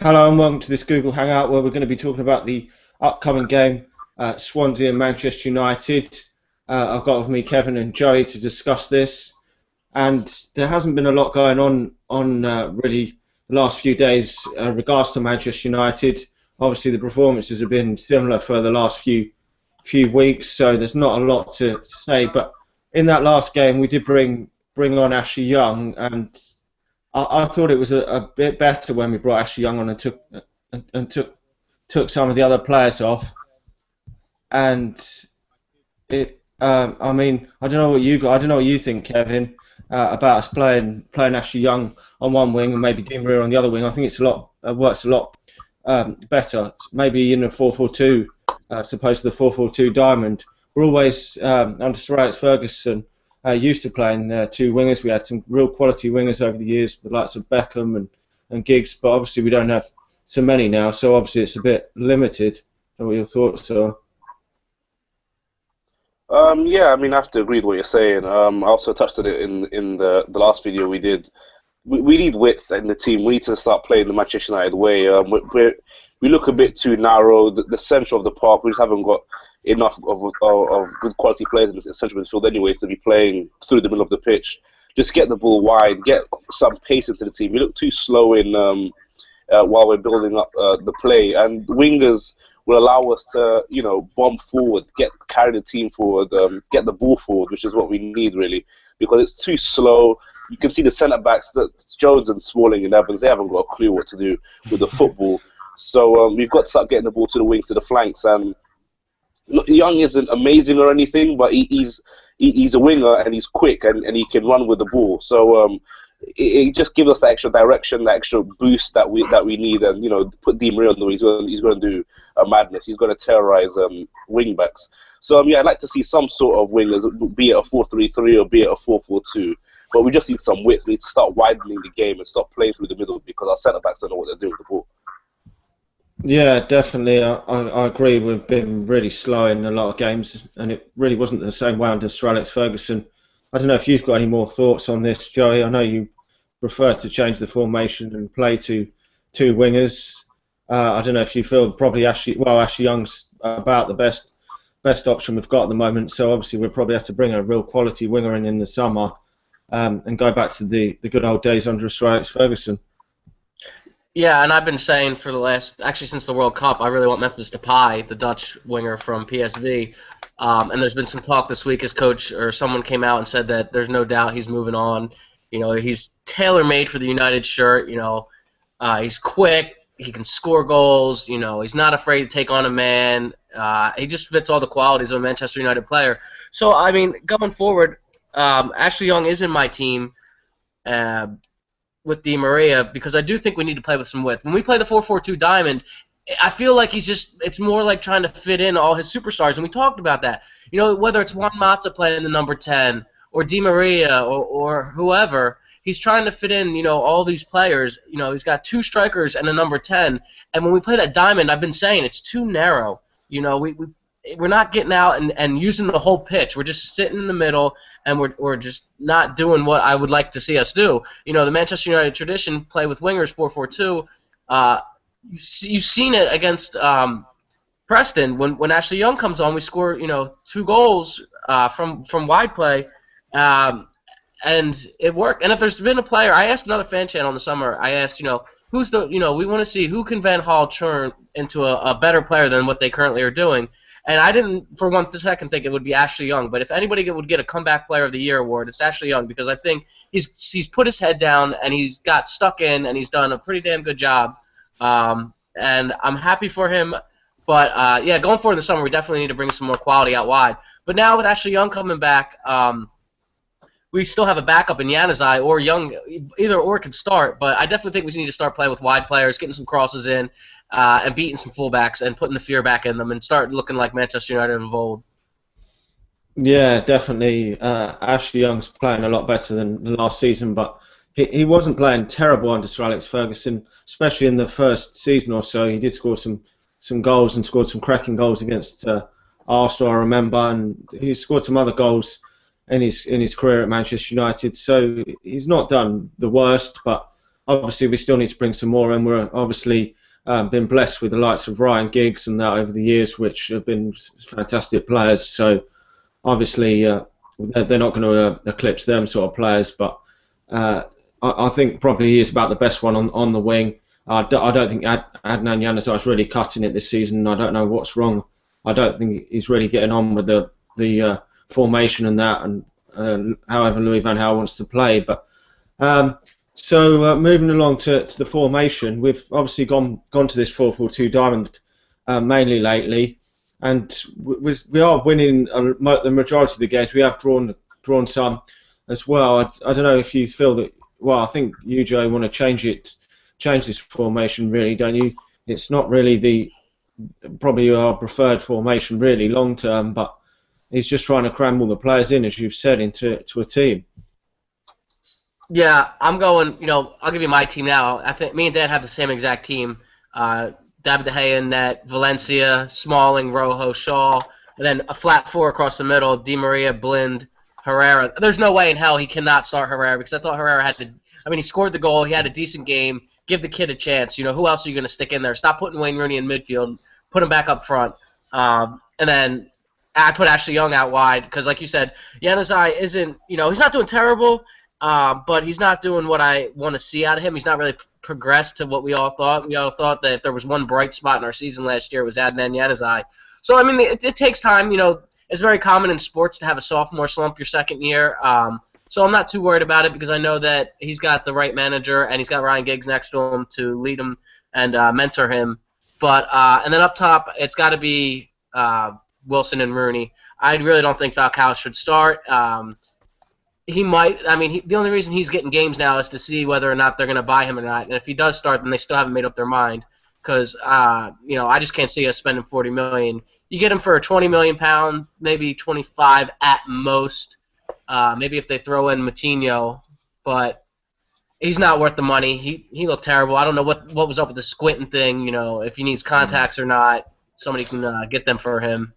Hello and welcome to this Google Hangout where we're going to be talking about the upcoming game, Swansea and Manchester United. I've got with me Kevin and Joey to discuss this, and there hasn't been a lot going on really the last few days regards to Manchester United. Obviously, the performances have been similar for the last few weeks, so there's not a lot to say. But in that last game, we did bring on Ashley Young, and I thought it was a bit better when we brought Ashley Young on and took some of the other players off. And I mean, I don't know what you think, Kevin, about us playing Ashley Young on one wing and maybe Di Maria on the other wing. I think it's a lot works a lot better. Maybe in a 4-4-2, as opposed to the 4-4-2 diamond. We're always under Sir Alex Ferguson. Used to playing two wingers. We had some real quality wingers over the years, the likes of Beckham and Giggs, but obviously we don't have so many now, so obviously it's a bit limited. I don't know what your thoughts are. Yeah, I mean, I have to agree with what you're saying. I also touched on it in the last video we did. We need width in the team. We need to start playing the Manchester United way. We look a bit too narrow. The centre of the park, we just haven't got enough of good quality players in the central midfield anyway to be playing through the middle of the pitch. Just get the ball wide, get some pace into the team. We look too slow in while we're building up the play, and wingers will allow us to, bomb forward, carry the team forward, get the ball forward, which is what we need really, because it's too slow. You can see the centre backs, that Jones and Smalling and Evans, they haven't got a clue what to do with the football. So we've got to start getting the ball to the wings, to the flanks, and look, Young isn't amazing or anything, but he's a winger and he's quick and he can run with the ball. So it just gives us that extra direction, that extra boost that we need. And put Di Maria on the wing, he's going to do a madness. He's going to terrorize wing backs. So yeah, I'd like to see some sort of wingers, be it a 4-3-3 or be it a 4-4-2. But we just need some width. We need to start widening the game and stop playing through the middle because our centre backs don't know what they're doing with the ball. Yeah, definitely. I agree. We've been really slow in a lot of games, and it really wasn't the same way under Sir Alex Ferguson. I don't know if you've got any more thoughts on this, Joey. I know you prefer to change the formation and play two wingers. I don't know if you feel probably Ashley Young's about the best option we've got at the moment. So obviously we'll probably have to bring a real quality winger in the summer, and go back to the good old days under Sir Alex Ferguson. Yeah, and I've been saying for the actually since the World Cup, I really want Memphis Depay, the Dutch winger from PSV. And there's been some talk this week. His coach or someone came out and said that there's no doubt he's moving on. He's tailor-made for the United shirt. He's quick. He can score goals. He's not afraid to take on a man. He just fits all the qualities of a Manchester United player. So, I mean, going forward, Ashley Young is in my team. With Di Maria, because I do think we need to play with some width. When we play the 4-4-2 diamond, I feel like it's more like trying to fit in all his superstars, and we talked about that. Whether it's Juan Mata playing the number 10 or Di Maria or whoever, he's trying to fit in, all these players. He's got two strikers and a number 10, and when we play that diamond, I've been saying it's too narrow. We're not getting out and using the whole pitch. We're just sitting in the middle, and we're just not doing what I would like to see us do. The Manchester United tradition, play with wingers, 4-4-2. You've seen it against Preston. When Ashley Young comes on, we score, two goals from wide play, and it worked. And if there's been a player, I asked another fan channel in the summer, I asked, who's the, we want to see who can Van Gaal turn into a better player than what they currently are doing. And I didn't, for 1 second, think it would be Ashley Young. But if anybody would get a Comeback Player of the Year award, it's Ashley Young, because I think he's put his head down and he's got stuck in and he's done a pretty damn good job. And I'm happy for him. But, yeah, going forward in the summer, we definitely need to bring some more quality out wide. But now with Ashley Young coming back, we still have a backup in Januzaj or Young. Either or can start. But I definitely think we need to start playing with wide players, getting some crosses in, and beating some fullbacks and putting the fear back in them and start looking like Manchester United of old. Yeah, definitely. Ashley Young's playing a lot better than last season, but he wasn't playing terrible under Sir Alex Ferguson, especially in the first season or so. He did score some goals and scored some cracking goals against Arsenal, I remember, and he scored some other goals in his career at Manchester United. So he's not done the worst, but obviously we still need to bring some more, and we're obviously been blessed with the likes of Ryan Giggs and that over the years, which have been fantastic players. So obviously they're not going to eclipse them sort of players, but I think probably he is about the best one on the wing. I don't think Adnan Januzaj is really cutting it this season. I don't know what's wrong. I don't think he's really getting on with the formation and that, and however Louis van Gaal wants to play. But so moving along to the formation, we've obviously gone to this 4-4-2 diamond mainly lately, and we are winning the majority of the games. We have drawn some as well. I don't know if you feel that. Well, I think you, Joe, want to change this formation, really, don't you? It's not really probably our preferred formation, really, long term, but he's just trying to cram all the players in, as you've said, into a team. Yeah, I'm going, I'll give you my team now. I think me and Dan have the same exact team. David De Gea in net, Valencia, Smalling, Rojo, Shaw, and then a flat four across the middle, Di Maria, Blind, Herrera. There's no way in hell he cannot start Herrera, because I thought Herrera he scored the goal, he had a decent game. Give the kid a chance. Who else are you going to stick in there? Stop putting Wayne Rooney in midfield. Put him back up front. And then I put Ashley Young out wide because, like you said, Januzaj isn't, he's not doing terrible, but he's not doing what I want to see out of him. He's not really progressed to what we all thought. We all thought that if there was one bright spot in our season last year, it was Adnan Januzaj. So, it takes time. It's very common in sports to have a sophomore slump your second year. So I'm not too worried about it because I know that he's got the right manager and he's got Ryan Giggs next to him to lead him and mentor him. But and then up top, it's got to be Wilson and Rooney. I really don't think Falcao should start. He might. The only reason he's getting games now is to see whether or not they're going to buy him or not. And if he does start, then they still haven't made up their mind. Because I just can't see us spending $40 million. You get him for £20 million, maybe 25 at most. Maybe if they throw in Moutinho, but he's not worth the money. He looked terrible. I don't know what was up with the squinting thing. If he needs contacts or not, somebody can get them for him.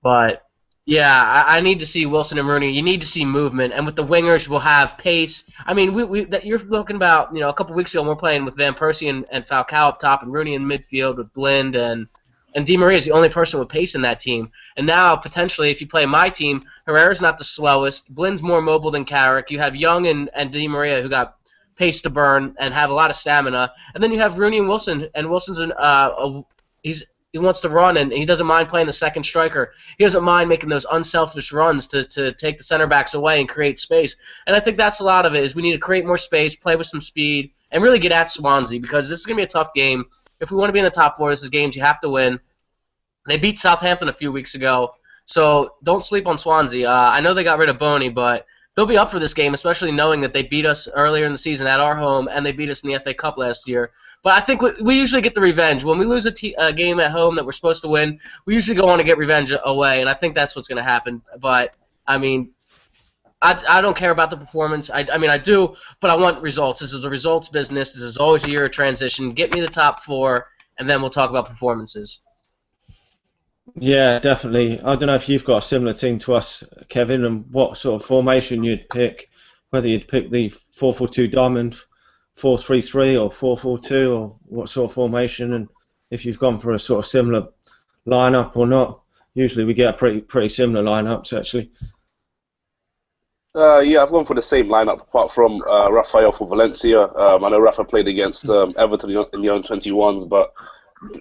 But yeah, I need to see Wilson and Rooney. You need to see movement, and with the wingers, we'll have pace. You're looking about a couple weeks ago, we're playing with Van Persie and Falcao up top, and Rooney in midfield with Blind and Di Maria is the only person with pace in that team. And now, potentially, if you play my team, Herrera's not the slowest. Blind's more mobile than Carrick. You have Young and Di Maria who got pace to burn and have a lot of stamina. And then you have Rooney and Wilson. And Wilson's he wants to run, and he doesn't mind playing the second striker. He doesn't mind making those unselfish runs to take the center backs away and create space. And I think that's a lot of it, is we need to create more space, play with some speed, and really get at Swansea, because this is going to be a tough game. If we want to be in the top four, this is games you have to win. They beat Southampton a few weeks ago, so don't sleep on Swansea. I know they got rid of Boney, but they'll be up for this game, especially knowing that they beat us earlier in the season at our home, and they beat us in the FA Cup last year. But I think we usually get the revenge. When we lose a game at home that we're supposed to win, we usually go on to get revenge away, and I think that's what's going to happen. But, I don't care about the performance. I do, but I want results. This is a results business. This is always a year of transition. Get me the top four, and then we'll talk about performances. Yeah, definitely. I don't know if you've got a similar team to us, Kevin, and what sort of formation you'd pick, whether you'd pick the 4-4-2 diamond, 4-3-3 or 4-4-2, or what sort of formation, and if you've gone for a sort of similar lineup or not. Usually we get pretty similar lineups, actually. Yeah, I've gone for the same lineup apart from Rafael for Valencia. I know Rafa played against Everton in the under-21s, but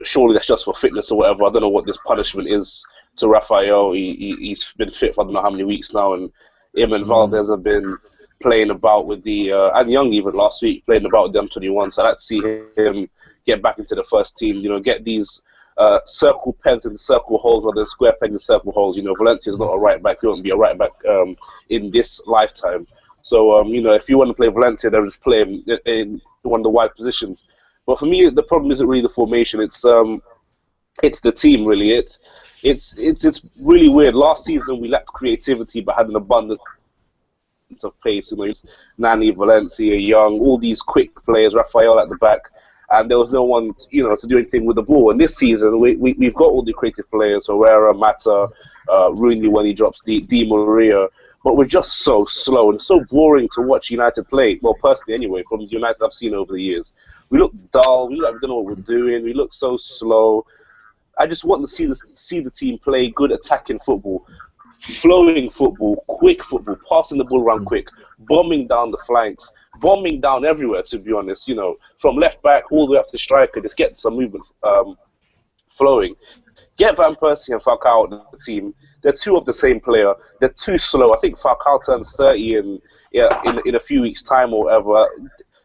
surely that's just for fitness or whatever. I don't know what this punishment is to Rafael. He's been fit for I don't know how many weeks now, and him and Valdez have been playing about with and Young even last week playing about with the under-21. So I'd like to see him get back into the first team. Get these circle pegs and circle holes rather than square pegs and circle holes. Valencia's not a right back. He won't be a right back in this lifetime. So if you want to play Valencia, then just play him in one of the wide positions. But for me, the problem isn't really the formation. It's the team, really. It's really weird. Last season we lacked creativity, but had an abundance of pace. Nani, Valencia, Young, all these quick players. Rafael at the back, and there was no one, to do anything with the ball. And this season we've got all the creative players: Herrera, Mata, Rooney when he drops, Di Maria. but we're just so slow and so boring to watch United play. Well, personally, anyway, from the United I've seen over the years, we look dull. We look like we don't know what we're doing. We look so slow. I just want to see the team play good attacking football, flowing football, quick football, passing the ball around quick, bombing down the flanks, bombing down everywhere. To be honest, from left back all the way up to striker, just get some movement flowing. Get Van Persie and Falcao out of the team. They're two of the same player. They're too slow. I think Falcao turns 30 in a few weeks' time or whatever.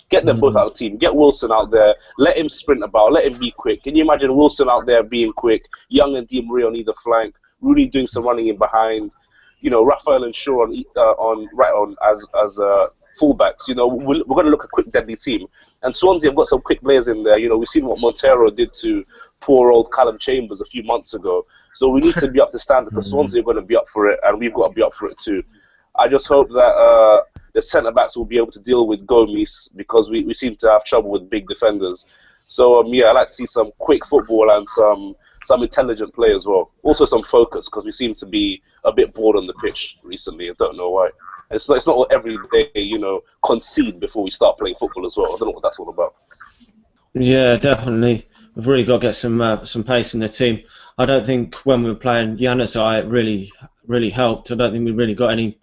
Get them both out of the team. Get Wilson out there. Let him sprint about. Let him be quick. Can you imagine Wilson out there being quick? Young and Di Maria on either flank. Rooney doing some running in behind. Raphael and Shaw as fullbacks. We're going to look a quick, deadly team. And Swansea have got some quick players in there. We've seen what Montero did to poor old Callum Chambers a few months ago. So we need to be up to standard because Swansea are going to be up for it, and we've got to be up for it too. I just hope that the centre-backs will be able to deal with Gomes because we seem to have trouble with big defenders. So, I like to see some quick football and some intelligent play as well. Also some focus because we seem to be a bit bored on the pitch recently. I don't know why. It's not every day, concede before we start playing football as well. I don't know what that's all about. Yeah, definitely. We've really got to get some pace in the team. I don't think when we were playing Januzaj it really helped. I don't think we really got any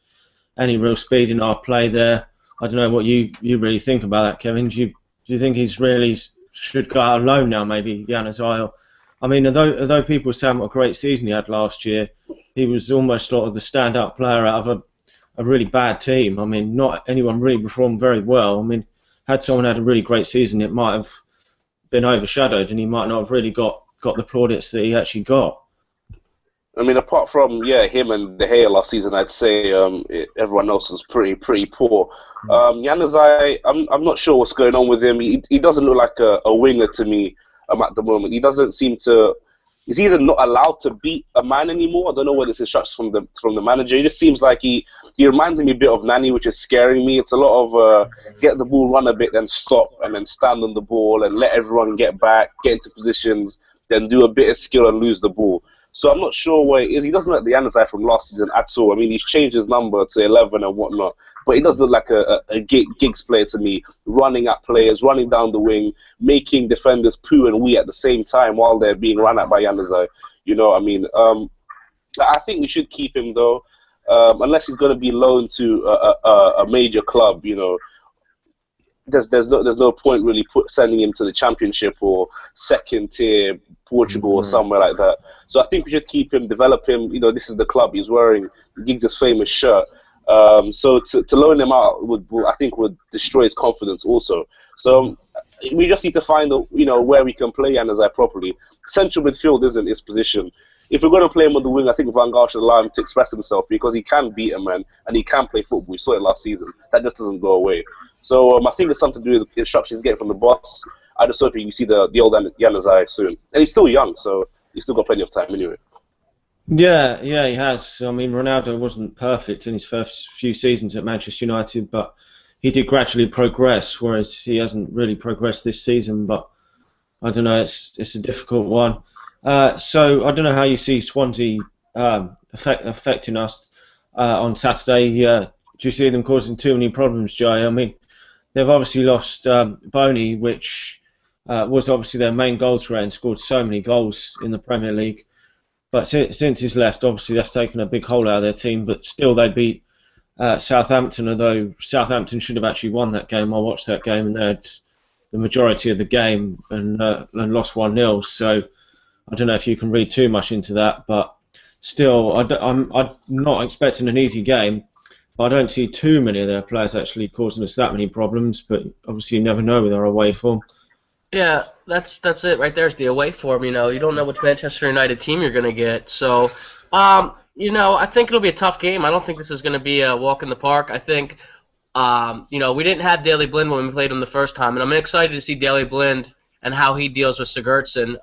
real speed in our play there. I don't know what you really think about that, Kevin. Do you think he's really should go out alone now, maybe Januzaj? I mean, although people say what a great season he had last year, he was almost sort of the stand-up player out of a really bad team. I mean, not anyone really performed very well. I mean, had someone had a really great season, it might have been overshadowed, and he might not have really got the plaudits that he actually got. I mean, apart from him and De Gea last season, I'd say everyone else was pretty poor. Januzaj, I'm not sure what's going on with him. He doesn't look like a winger to me at the moment. He doesn't seem to. He's either not allowed to beat a man anymore. I don't know whether it's instructions from the manager. He just seems like he reminds me a bit of Nani, which is scaring me. It's a lot of get the ball, run a bit, then stop, and then stand on the ball and let everyone get back, get into positions, then do a bit of skill and lose the ball. So I'm not sure where he is. He doesn't look like the Januzaj from last season at all. I mean, he's changed his number to 11 and whatnot, but he doesn't look like a Giggs player to me, running at players, running down the wing, making defenders poo and wee at the same time while they're being run at by Januzaj. You know what I mean? I think we should keep him, though, unless he's going to be loaned to a major club, There's no point really sending him to the Championship or second tier Portugal or somewhere like that. So I think we should keep him, develop him. This is the club he's wearing Giggs' famous shirt. So to loan him out would destroy his confidence also. So we just need to find where we can play Januzaj properly. Central midfield isn't his position. If we're going to play him on the wing, I think Van Gaal should allow him to express himself because he can beat a man and he can play football. We saw it last season. That just doesn't go away. So I think it's something to do with the instructions he's getting from the boss. I just hope you see the old Januzaj soon. And he's still young, so he's still got plenty of time anyway. Yeah, he has. I mean, Ronaldo wasn't perfect in his first few seasons at Manchester United, but he did gradually progress, whereas he hasn't really progressed this season. But I don't know, it's a difficult one. So I don't know how you see Swansea affecting us on Saturday. Do you see them causing too many problems, Jay? I mean, they've obviously lost Boney, which was obviously their main goal threat and scored so many goals in the Premier League. But since he's left, obviously that's taken a big hole out of their team. But still, they beat Southampton, although Southampton should have actually won that game. I watched that game and they had the majority of the game and lost 1-0. So I don't know if you can read too much into that. But still, I'm not expecting an easy game. I don't see too many of their players actually causing us that many problems, but obviously you never know with our away form. Yeah, that's it right there's the away form. You don't know which Manchester United team you're going to get. So, I think it'll be a tough game. I don't think this is going to be a walk in the park. I think, we didn't have Daley Blind when we played him the first time, and I'm excited to see Daley Blind and how he deals with Sigurdsson,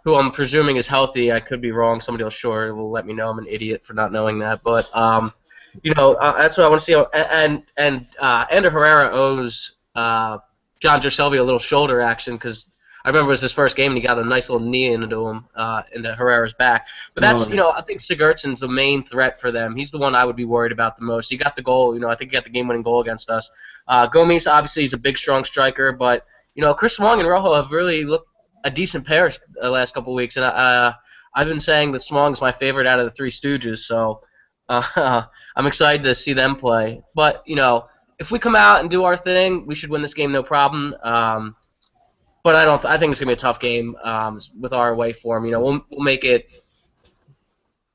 who I'm presuming is healthy. I could be wrong. Somebody else will let me know. I'm an idiot for not knowing that, but that's what I want to see. And Ander Herrera owes John Joselvi a little shoulder action because I remember it was his first game and he got a nice little knee into him, into Herrera's back. But that's, I think Sigurdsson's the main threat for them. He's the one I would be worried about the most. He got the goal, I think he got the game-winning goal against us. Gomes, obviously, he's a big, strong striker, but, Chris Wong and Rojo have really looked a decent pair the last couple of weeks, and I've been saying that Smong's my favorite out of the Three Stooges, so I'm excited to see them play. But, if we come out and do our thing, we should win this game no problem. But I think it's gonna be a tough game with our away form. We'll make it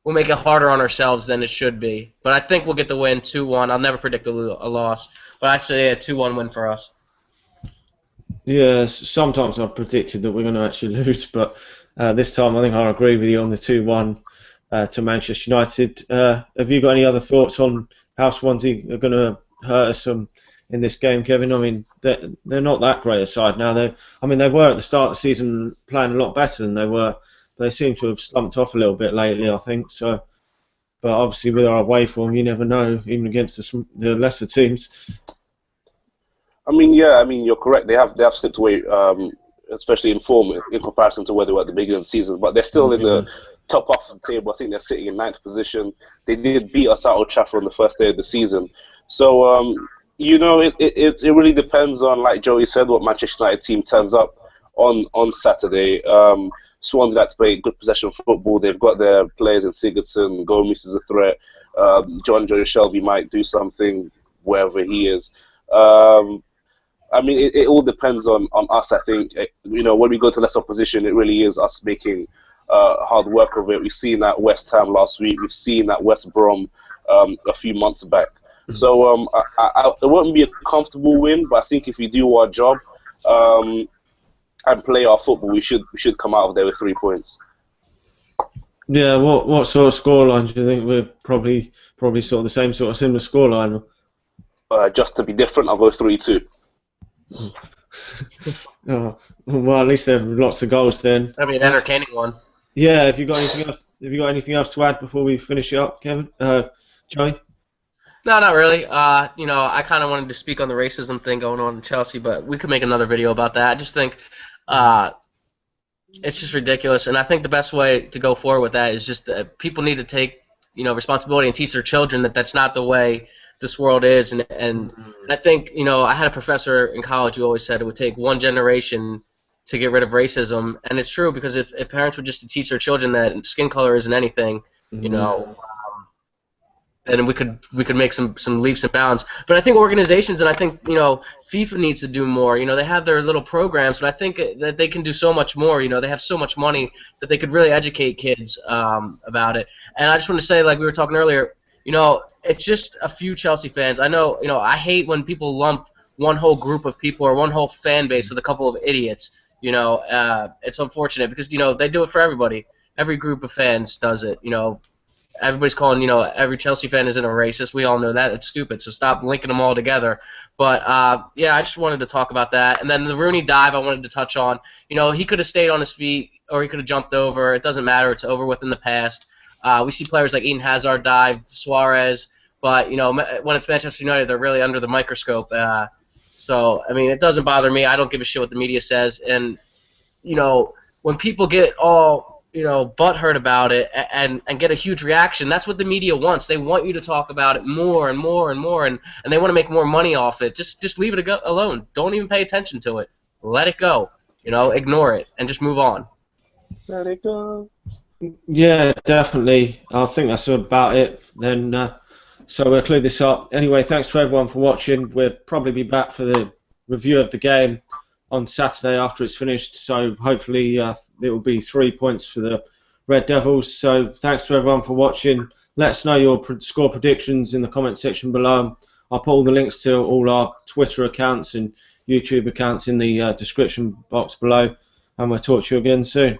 harder on ourselves than it should be. But I think we'll get the win 2-1. I'll never predict a loss, but I'd say a 2-1 win for us. Yeah, sometimes I've predicted that we're going to actually lose, but this time I think I'll agree with you on the 2-1 to Manchester United. Have you got any other thoughts on how Swansea are going to hurt us in this game, Kevin? I mean, they're not that great a side now. They were at the start of the season playing a lot better than they were. They seem to have slumped off a little bit lately, I think. So, but obviously with our away form, you never know, even against the lesser teams. You're correct. They have slipped away, especially in form in comparison to where they were at the beginning of the season. But they're still in the top half of the table. I think they're sitting in 9th position. They did beat us out of Trafford on the first day of the season. So, it really depends on, like Joey said, what Manchester United team turns up on Saturday. Swansea like to play good possession football. They've got their players in Sigurdsson. Gomes is a threat. John Joe Shelby might do something wherever he is. It all depends on us, I think. When we go to less opposition, it really is us making hard work of it. We've seen that West Ham last week. We've seen that West Brom a few months back. So it won't be a comfortable win, but I think if we do our job and play our football, we should come out of there with 3 points. Yeah, what sort of scoreline do you think? We're probably sort of the same sort of similar scoreline. Just to be different, I'll go 3-2. Oh, well, at least there are lots of goals then. That'll be an entertaining one. Yeah. Have you got anything else? Have you got anything else to add before we finish it up, Kevin? Joey? No, not really. I kind of wanted to speak on the racism thing going on in Chelsea, but we could make another video about that. I just think it's just ridiculous, and I think the best way to go forward with that is just that people need to take responsibility and teach their children that that's not the way this world is. And I think I had a professor in college who always said it would take one generation to get rid of racism, and it's true, because if parents were just to teach their children that skin color isn't anything, then we could make some leaps and bounds. But I think organizations, and I think FIFA needs to do more. They have their little programs, but I think that they can do so much more. They have so much money that they could really educate kids about it. And I just want to say, like we were talking earlier, it's just a few Chelsea fans. I know, I hate when people lump one whole group of people or one whole fan base with a couple of idiots. It's unfortunate because they do it for everybody. Every group of fans does it. Everybody's calling, every Chelsea fan isn't a racist. We all know that. It's stupid, so stop linking them all together. But, yeah, I just wanted to talk about that. And then the Rooney dive I wanted to touch on. He could have stayed on his feet or he could have jumped over. It doesn't matter. It's over with in the past. We see players like Eden Hazard dive, Suarez. But, when it's Manchester United, they're really under the microscope. So, it doesn't bother me. I don't give a shit what the media says. And, when people get all butthurt about it and get a huge reaction, that's what the media wants. They want you to talk about it more and more and more, and they want to make more money off it. Just leave it alone. Don't even pay attention to it. Let it go. Ignore it and just move on. Let it go. Yeah, definitely. I think that's about it then. So we'll clear this up. Anyway, thanks to everyone for watching. We'll probably be back for the review of the game on Saturday after it's finished, so hopefully it will be 3 points for the Red Devils. So thanks to everyone for watching. Let us know your score predictions in the comment section below. I'll put all the links to all our Twitter accounts and YouTube accounts in the description box below, and we'll talk to you again soon.